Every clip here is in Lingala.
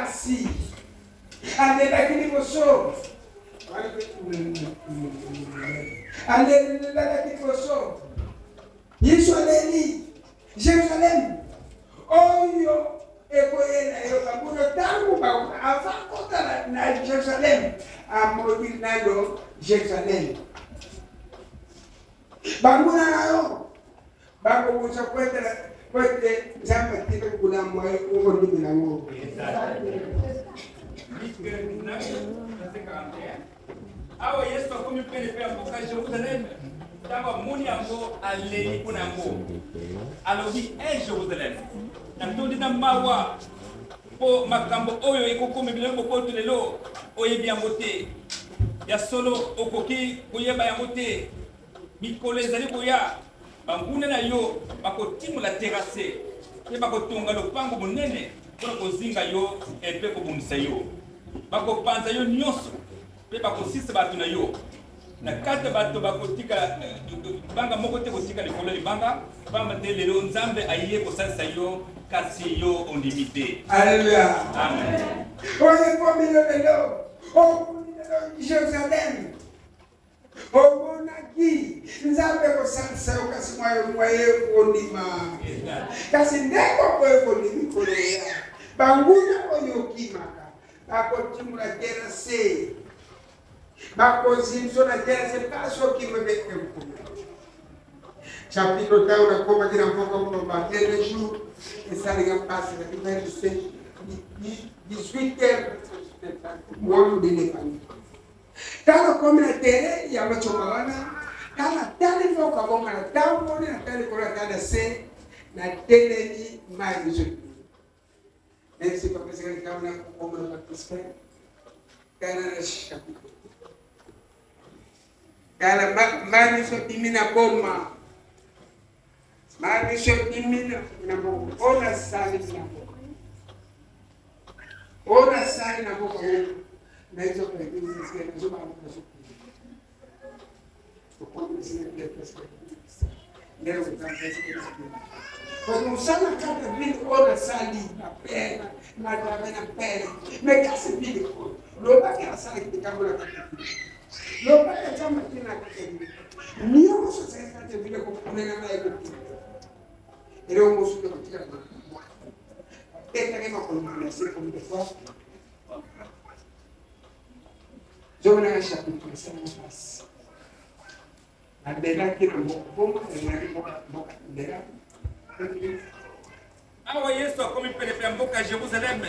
kasi alelaki liboso alelaki liboso Yesu aleli Jerusalem oyo ekoyena yo babuno tangu ba avakota na Jerusalem amodi nalo Jerusalem banguna nayo bango musa kwete zamba tipe kuna moyo ngo ndimina ngo awo Yesu akomi pele pe amoka Jerusalem taba moni yango aleli kuna ngo alobi Jerusalem na tondi na mawa po makambo oyo ekokomi biloko poto lelo oyebi yango te ya solo okoki koyeba yango te mikolo ezali koya banguna na yo bakotimula terase pe bakotonga lopango monene mpona kozinga yo epe kobundisa yo bakopanza yo nyonso pe bakosisa bato na yo na kati bato bakotika banga moko te kotika likolo libanga pamba te lelo nzambe aye kosalisa yo kasi yo ondimi te. Alléluia. Amen. Oye pomilo lelo Jerusalem obonaki nzambe kosalisa yo kasi mwaye ondima kasi ndeko koye kondimi koloya banguna oyo okimaka bakotimula terase bakozimso na terase paso kimebeke mkuna chapitre tao na koma kina mfoka mno ba les jours et ça les gars passe la fin du 18h moi de l'épargne kama kome na tere ya machomawana kama tale foka bonga na tawo na tale kola kada se na tele ni mai zo même si pas parce que kama na koma na participer kana na chapitre kana mani so timina boma mani so timina na boma ona sali na boma ona sali na boma na hizo kwa hizo zisikia na zoba na zoba kwa zile pesa ndio kutangaza kwa msana kata vile ona sali na pena na tabena pena mekasi vile kwa loba kia sali kama na loba ya chama kina kile nio sasa kata vile kwa kunena na hiyo ndio msuko katika kama kuna siku mtafua je vais aller chapitre 5 adela kina mbongo ndera awa Yesu akomi pele pe mboka Jerusalem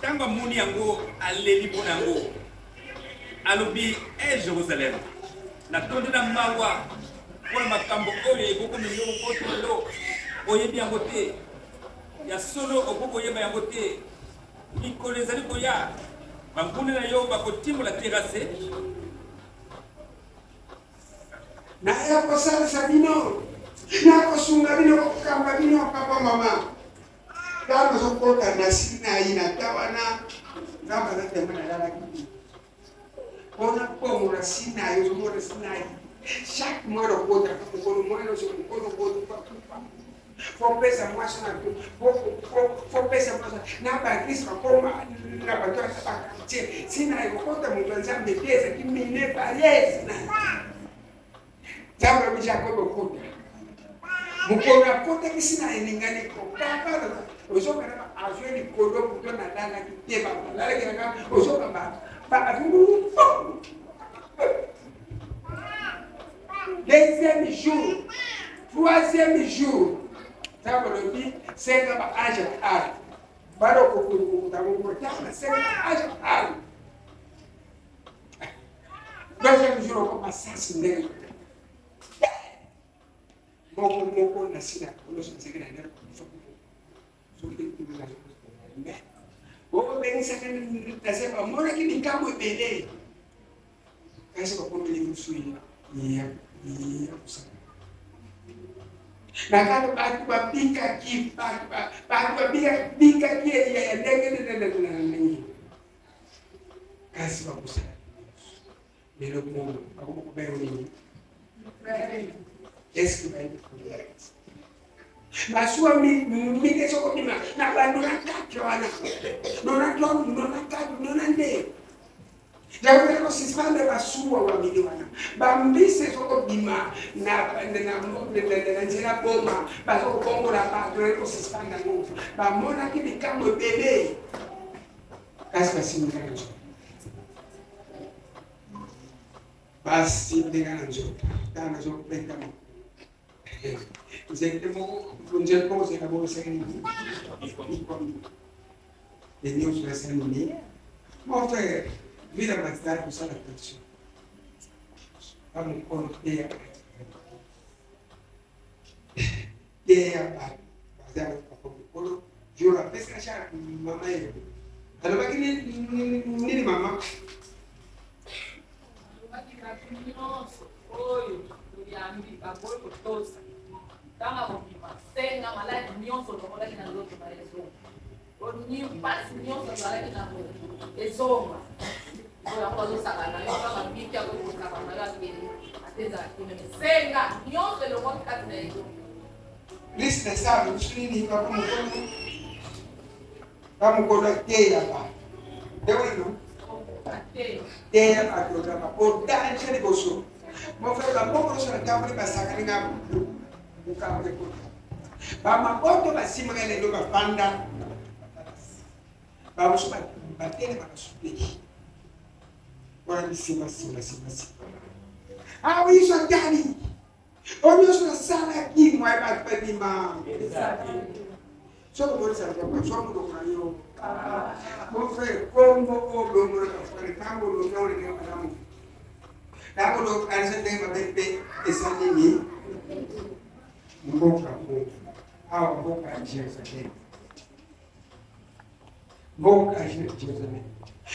tanga muni yango aleli bona yango alobi Jerusalem na tondi na mawa kwa makambo oyo ekokomi nyoko kotolo oyebi yango te ya solo okoko yeba yango te mikolo ezali koya bangune na yo bakotimula terase na ya kosalisa bino na kosunga bino kokamba bino papa mama kama sokota na Sinai na tawana namba na temana dala kiti ona pomo na Sinai yo mo na Sinai chaque mois de kota ko mo no so ko ko faut pesa mwasha na faut pesa mwasha na ba Kristo koma na ba toa ba che Sinai kokota mtu nzambe pesa kimine paresi na jambo mjakobo kuta mukona kuta kisina eningani ko papa ozoka na azweni kodo kuto na dala kiteba dala kina ozoka ba afungu deuxième jour troisième jour tabo lobi senga ba aja al bado ko tabo ko tama senga aja al deuxième jour ko pasasi ndenge moko na sina ko so segera na so kiti na o bengi sakani tasema mora kini kamo bele kasi ko komi musui ya na kama batu bapika ki batu bapika ki ya ndenge na kasi bakusa lelo mo ako ko bero ni est-ce que va être correct masua mi keso ko bima na bandu na katwana no na non non tatu non ande jawe ko sispande basuwa wa miliwana bambise soko bima na njira boma baso kongo la pa ko sispanda ngo ba mona ki kamo bebe kasi basimukana njo basi ndengana njo tana njo kupenda mo nzete mo nje ko se kabo se ni Dios le hace en mí. Vamos a vida a estar con la atención. Vamos con ella. Ella va a hacer un yo la pesca ya mamá ella. A lo que ni mamá. Hoy, Yambi, Apoyo, Tosa. Tama Mokima, Senga, Malay, Nyonso, Nomolaki, and Loto, Marezo. Or new pass Nyonso, Malaki, and Ezoma. So I'm also Sagana, you have a big yellow Savannah, Senga, Nyonso, the one cat name. Listen, sabe, os meninos vamos colocar lá. Deu não? Tem a programa por dar de negócio. Vamos fazer a boa coisa na câmera para sacar ninguém do carro de conta. Vamos botar para cima que ele não vai andar. Vamos bater para subir. Bora de cima. Ah, isso é Dani. Olha essa sala aqui, não é para pedir mal. Só que você sabe, só que eu não vou ver como o dono da casa não lhe dá nada. Dá para o cara se tem uma bebê essa linha. Boca. Ah, boca de Jesus. Boca de Jesus.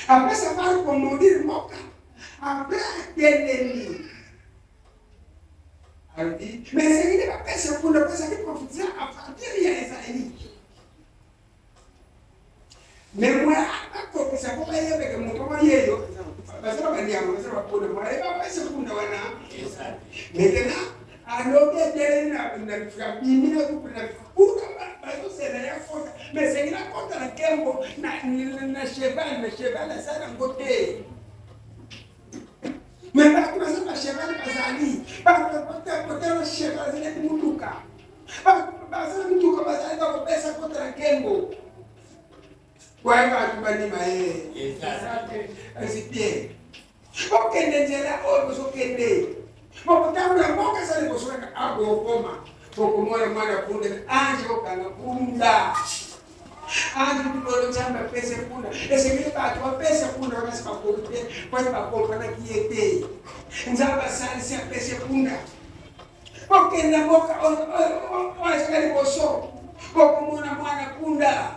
A peça vai como dir boca. A peça dele. Mas se ele vai pensar quando a pessoa que profetiza a partir de aí. Mesmo a coisa como é que muito mais eu, mas não vai mas não vai poder mais vai pensar quando vai na. Mas a não ter na família do na puta mas você não é foda mas se ele na conta na campo na cheval essa não gostei. Mas vai começar a chegar para ali. Para botar o chegar ali de mutuca. Para fazer mutuca para ali para começar contra Kembo. Vai para bani mai. Exato. Assim. O que nenzela o so kende. Mo botar na boca sale ko suka ago koma. Ko mwana punde anjo kana punda. Anjo tukolo chamba pesa punda. Ese vile batu wa pesa punda wakasi pakote. Kwa pakopana kiete. Nzaba sali se pesa punda. Porque na boca o escali boso. Ko mwana punda.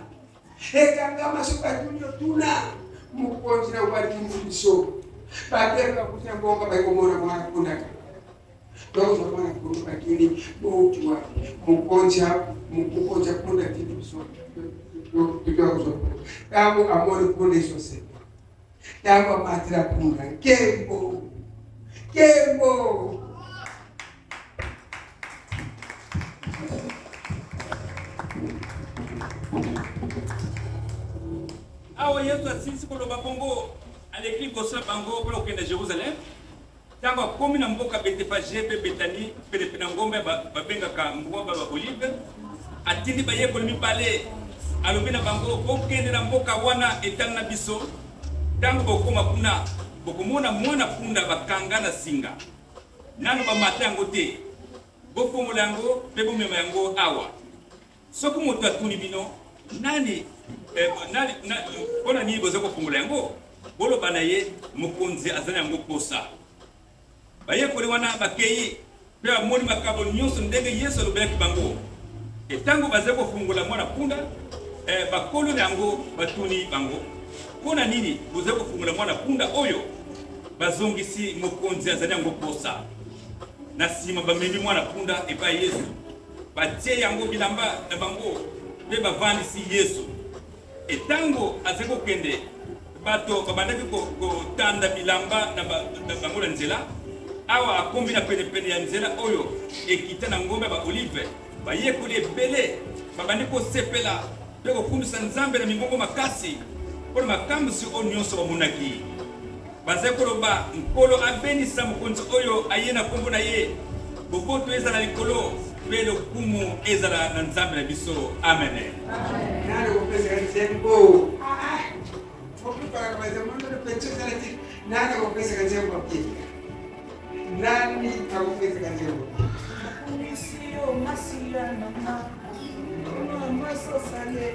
Kama suka tuna mukonzi na ubali mbiso. Bakeka kutia mboga bako mwana punda. Ndio mwana punda lakini botu wa mukonja punda kibiso. Tango amor punda isso sempre. Tango matra punda. Kembo. Awa Yesu asisi koloba bongo alekli kosa bango pour okenda Jérusalem. Tango komi na mboka Betefage pe Betani pe na ngombe babengaka mboka ba Olive. Atindi ba yeko mibale alobi na bango okende na mboka wana etanga biso. Tango bokoma kuna bokomona mwana punda bakanga na singa. Nano ba matango te. Bofongola yango pe bomema yango awa. Soki moto atuni bino nani pona nini boza kofungola yango boloba na ye mokonzi azali yango posa bayekoli wana bakei mpe bamoni makambo nyonso ndenge yesu alobelaki bango etango bazali kofungola mwana punda bakolo na yango batuni bango mpona nini bozali kofungola mwana punda oyo bazongisi mokonzi azali yango posa na nsima bamemi mwana punda epai yesu batie yango bilamba na bango mpe bavandisi yesu etango azali kokende bato babandaki kotanda bilamba na bango na nzela awa akombi na penepene ya nzela oyo ekita na ngombe ya baolive bayekoli ebele babandi kosepela mpe kokumisa nzambe na mingongo makasi pour ma kamsi onyo so munaki baze koloba nkolo abenisa mokonzi oyo ayena kombo na ye boboto ezala likolo pe lokumu ezala na nzambe na biso amen. Nani kopesa kanzembo para kwa zamani na pencho zalati nani kopesa kanzembo pia nani akopesa kanzembo Misio masila na mama maso sale